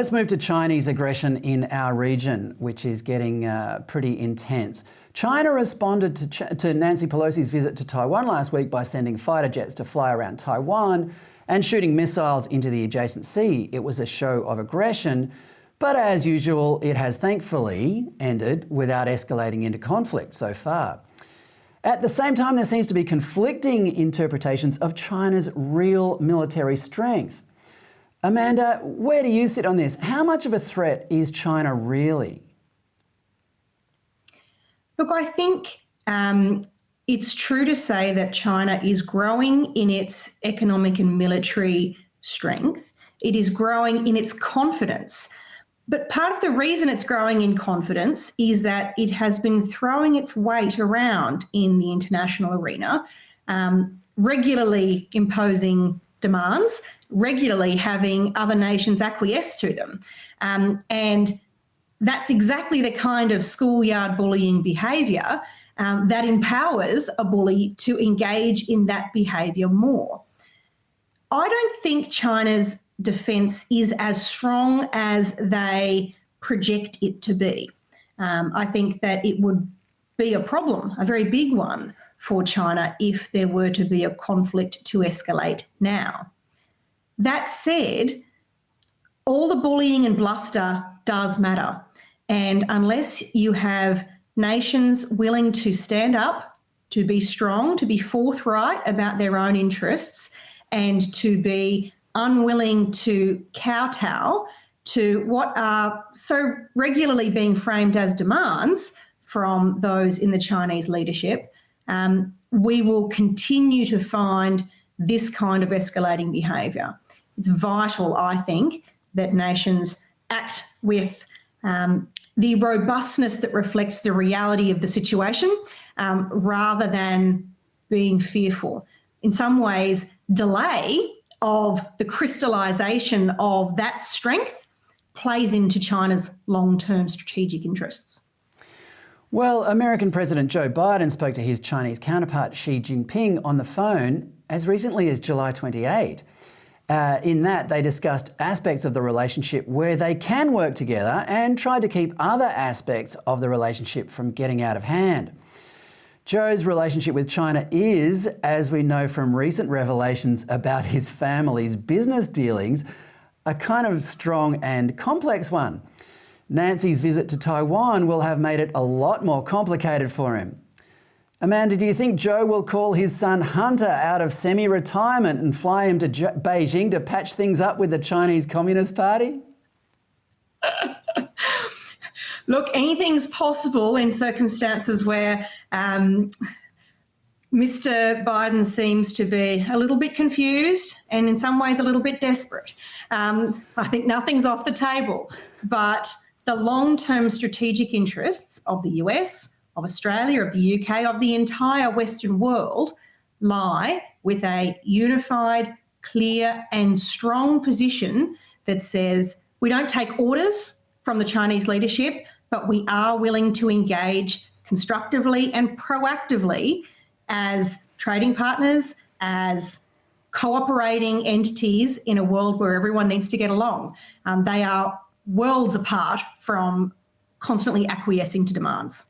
Let's move to Chinese aggression in our region, which is getting pretty intense. China responded to Nancy Pelosi's visit to Taiwan last week by sending fighter jets to fly around Taiwan and shooting missiles into the adjacent sea. It was a show of aggression, but as usual, it has thankfully ended without escalating into conflict so far. At the same time, there seems to be conflicting interpretations of China's real military strength. Amanda, where do you sit on this? How much of a threat is China really? Look, I think it's true to say that China is growing in its economic and military strength. It is growing in its confidence. But part of the reason it's growing in confidence is that it has been throwing its weight around in the international arena, regularly imposing demands, regularly having other nations acquiesce to them. And that's exactly the kind of schoolyard bullying behaviour that empowers a bully to engage in that behaviour more. I don't think China's defence is as strong as they project it to be. I think that it would be a problem, a very big one for China if there were to be a conflict to escalate now. That said, all the bullying and bluster does matter. And unless you have nations willing to stand up, to be strong, to be forthright about their own interests, and to be unwilling to kowtow to what are so regularly being framed as demands from those in the Chinese leadership, we will continue to find this kind of escalating behaviour. It's vital, I think, that nations act with the robustness that reflects the reality of the situation rather than being fearful. In some ways, delay of the crystallisation of that strength plays into China's long-term strategic interests. Well, American President Joe Biden spoke to his Chinese counterpart Xi Jinping on the phone as recently as July 28. In that, they discussed aspects of the relationship where they can work together and tried to keep other aspects of the relationship from getting out of hand. Joe's relationship with China is, as we know from recent revelations about his family's business dealings, a kind of strong and complex one. Nancy's visit to Taiwan will have made it a lot more complicated for him. Amanda, do you think Joe will call his son Hunter out of semi-retirement and fly him to Beijing to patch things up with the Chinese Communist Party? Look, anything's possible in circumstances where Mr. Biden seems to be a little bit confused and in some ways a little bit desperate. I think nothing's off the table, but the long-term strategic interests of the US, of Australia, of the UK, of the entire Western world lie with a unified, clear and strong position that says we don't take orders from the Chinese leadership, but we are willing to engage constructively and proactively as trading partners, as cooperating entities in a world where everyone needs to get along. They are worlds apart from constantly acquiescing to demands.